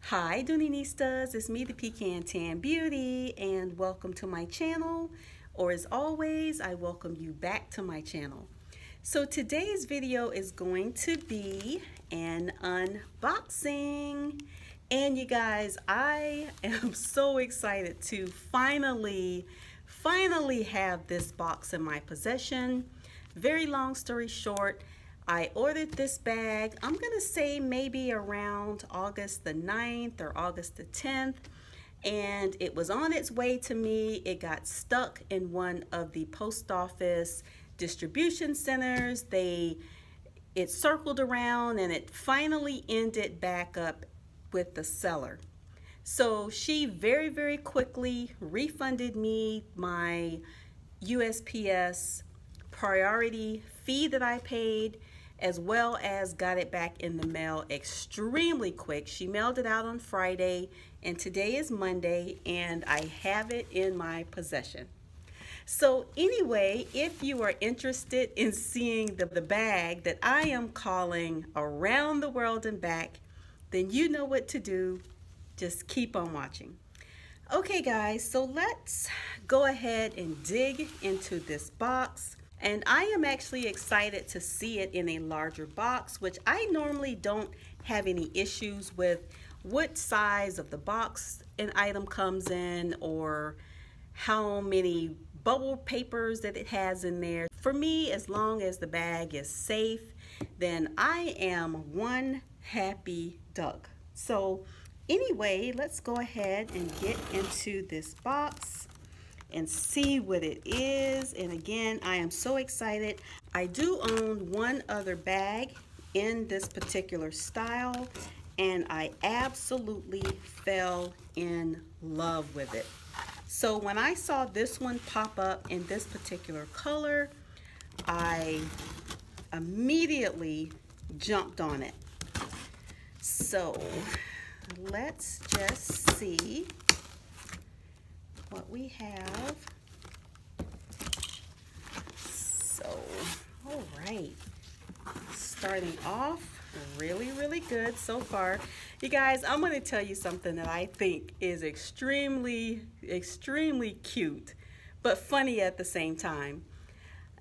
Hi Doonieistas, it's me the Pecan Tan Beauty and welcome to my channel, or as always I welcome you back to my channel. So today's video is going to be an unboxing, and you guys, I am so excited to finally have this box in my possession. Very long story short, I ordered this bag, I'm gonna say maybe around August the 9th or August the 10th, and it was on its way to me. It got stuck in one of the post office distribution centers. It circled around and it finally ended back up with the seller. So she very quickly refunded me my USPS priority fee that I paid, as well as got it back in the mail extremely quick. She mailed it out on Friday and today is Monday and I have it in my possession. So anyway, if you are interested in seeing the bag that I am calling Around the World and Back, then you know what to do. Just keep on watching. Okay guys, so let's go ahead and dig into this box. And I am actually excited to see it in a larger box, which I normally don't have any issues with what size of the box an item comes in or how many bubble papers that it has in there. For me, as long as the bag is safe, then I am one happy duck. So anyway, let's go ahead and get into this box and see what it is. And again, I am so excited. I do own one other bag in this particular style, and I absolutely fell in love with it. So when I saw this one pop up in this particular color, I immediately jumped on it. So let's just see what we have. So, all right, starting off really good so far. You guys, I'm going to tell you something that I think is extremely cute, but funny at the same time.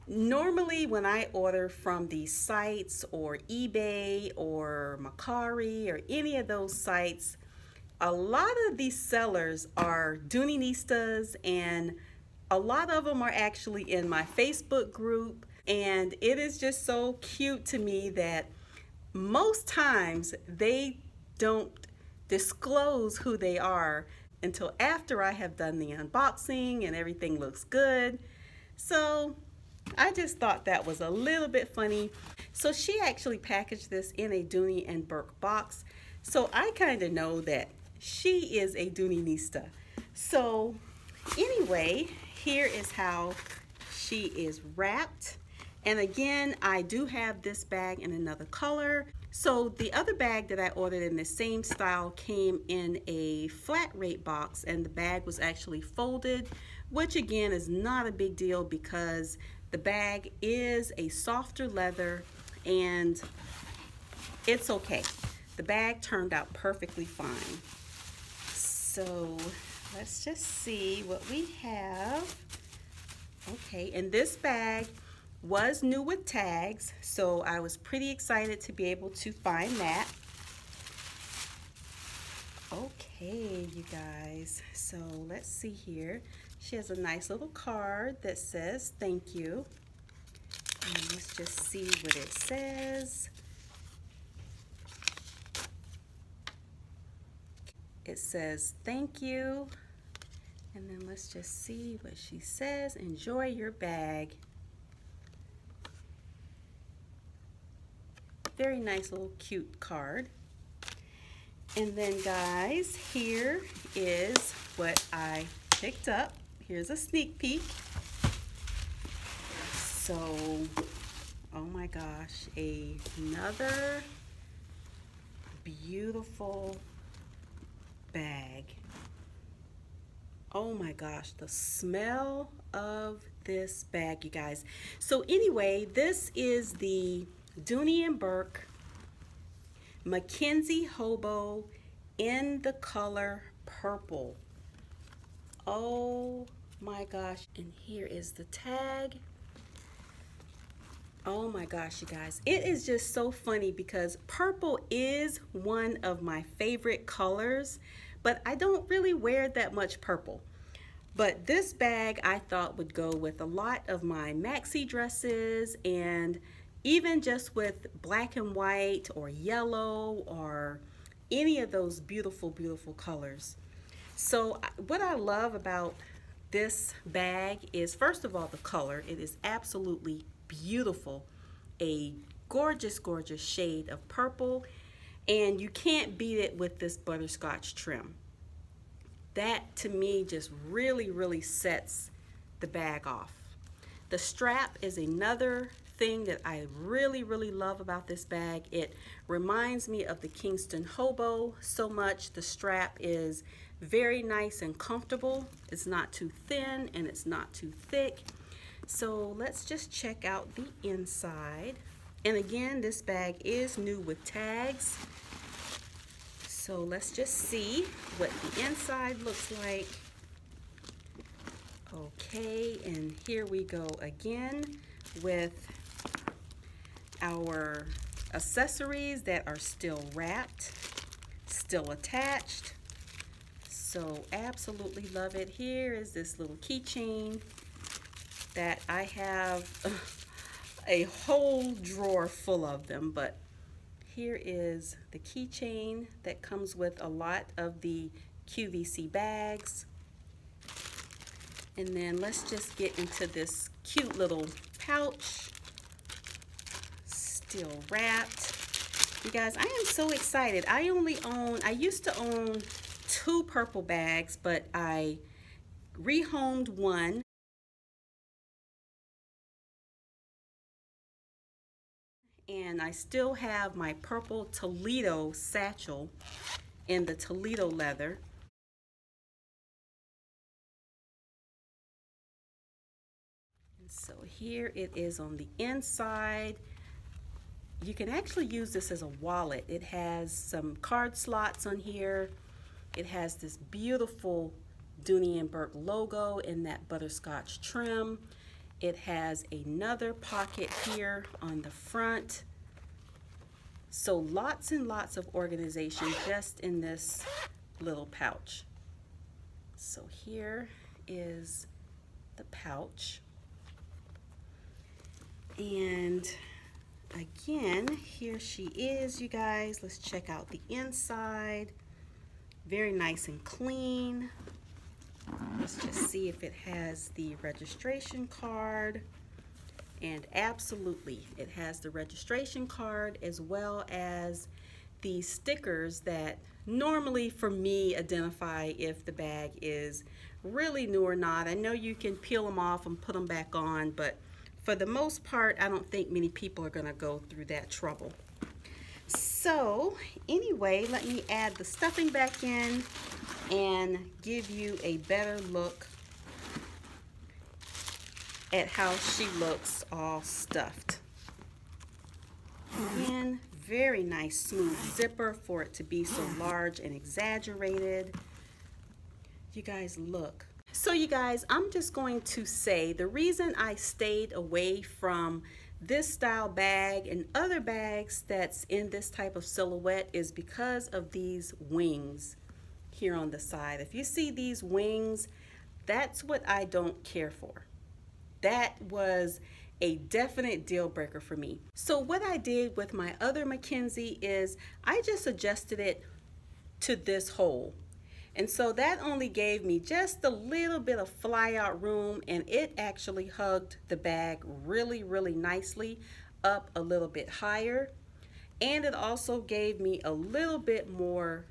Normally when I order from these sites or eBay or Mercari or any of those sites, a lot of these sellers are Doonieistas, and a lot of them are actually in my Facebook group, and it is just so cute to me that most times they don't disclose who they are until after I have done the unboxing and everything looks good. So I just thought that was a little bit funny. So she actually packaged this in a Dooney Bourke box, so I kind of know that she is a Doonieista. So anyway, here is how she is wrapped. And again, I do have this bag in another color. So the other bag that I ordered in the same style came in a flat rate box, and the bag was actually folded, which again is not a big deal because the bag is a softer leather and it's okay. The bag turned out perfectly fine. So let's just see what we have. Okay, and this bag was new with tags, so I was pretty excited to be able to find that. Okay, you guys, so let's see here. She has a nice little card that says thank you. And let's just see what it says. It says thank you, and then let's just see what she says. Enjoy your bag. Very nice little cute card. And then guys, here is what I picked up. Here's a sneak peek. So, oh my gosh, another beautiful bag. Oh my gosh, the smell of this bag, you guys. So anyway, this is the Dooney Bourke McKenzie Hobo in the color purple. Oh my gosh. And here is the tag. Oh my gosh, you guys. It is just so funny because purple is one of my favorite colors, but I don't really wear that much purple. But this bag I thought would go with a lot of my maxi dresses, and even just with black and white or yellow or any of those beautiful, beautiful colors. So what I love about this bag is, first of all, the color. It is absolutely beautiful. A gorgeous, gorgeous shade of purple, and you can't beat it with this butterscotch trim. That to me just really, really sets the bag off. The strap is another thing that I really, really love about this bag. It reminds me of the Kingston Hobo so much. The strap is very nice and comfortable. It's not too thin and it's not too thick. So let's just check out the inside. And again, this bag is new with tags. So let's just see what the inside looks like. Okay, and here we go again with our accessories that are still wrapped, still attached. So absolutely love it. Here is this little keychain that I have a whole drawer full of them, but here is the keychain that comes with a lot of the QVC bags. And then let's just get into this cute little pouch, still wrapped. You guys, I am so excited. I used to own 2 purple bags, but I rehomed one. And I still have my purple Toledo satchel in the Toledo leather. And so here it is on the inside. You can actually use this as a wallet. It has some card slots on here. It has this beautiful Dooney Bourke logo in that butterscotch trim. It has another pocket here on the front. So lots and lots of organization just in this little pouch. So here is the pouch. And again, here she is, you guys. Let's check out the inside. Very nice and clean. Let's just see if it has the registration card. And absolutely, it has the registration card as well as the stickers that normally for me identify if the bag is really new or not. I know you can peel them off and put them back on, but for the most part, I don't think many people are gonna go through that trouble. So anyway, let me add the stuffing back in and give you a better look at how she looks all stuffed. Again, very nice smooth zipper for it to be so large and exaggerated. You guys look. So you guys, I'm just going to say the reason I stayed away from this style bag and other bags that's in this type of silhouette is because of these wings here on the side. If you see these wings, that's what I don't care for. That was a definite deal breaker for me. So what I did with my other McKenzie is I just adjusted it to this hole. And so that only gave me just a little bit of fly out room, and it actually hugged the bag really, really nicely up a little bit higher. And it also gave me a little bit more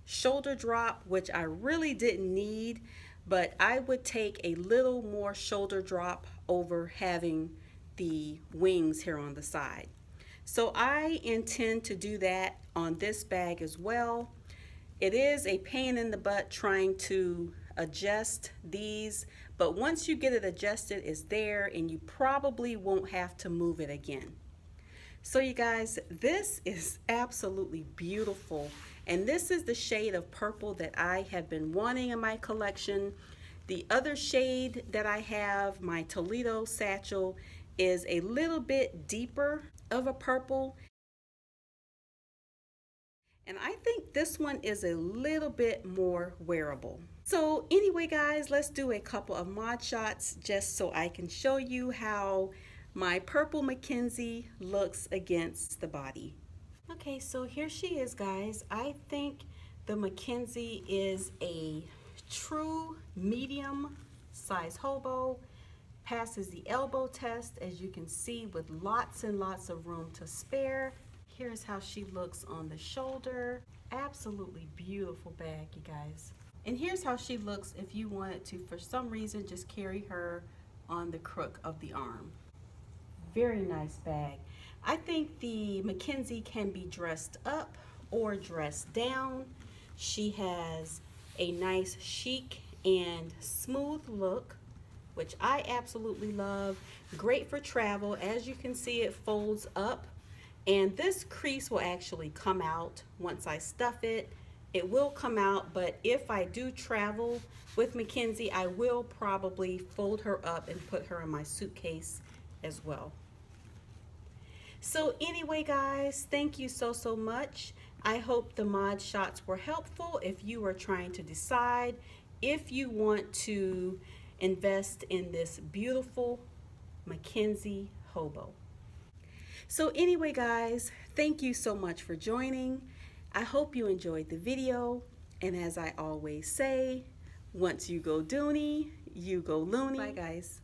shoulder drop, which I really didn't need, but I would take a little more shoulder drop over having the wings here on the side. So I intend to do that on this bag as well. It is a pain in the butt trying to adjust these, but once you get it adjusted, it's there and you probably won't have to move it again. So you guys, this is absolutely beautiful, And this is the shade of purple that I have been wanting in my collection. The other shade that I have, my Toledo satchel, is a little bit deeper of a purple. And I think this one is a little bit more wearable. So anyway, guys, let's do a couple of mod shots just so I can show you how my purple McKenzie looks against the body. Okay, so here she is, guys. I think the McKenzie is a true medium size hobo. Passes the elbow test, as you can see, with lots and lots of room to spare. Here's how she looks on the shoulder. Absolutely beautiful bag, you guys. And here's how she looks if you wanted to, for some reason, just carry her on the crook of the arm. Very nice bag. I think the McKenzie can be dressed up or dressed down. She has a nice chic and smooth look, which I absolutely love. Great for travel. As you can see, it folds up, and this crease will actually come out once I stuff it. It will come out, but if I do travel with McKenzie, I will probably fold her up and put her in my suitcase as well. So anyway, guys, thank you so much. I hope the mod shots were helpful if you are trying to decide if you want to invest in this beautiful McKenzie hobo. So anyway, guys, thank you so much for joining. I hope you enjoyed the video, and as I always say, once you go Dooney, you go loony. Bye, guys.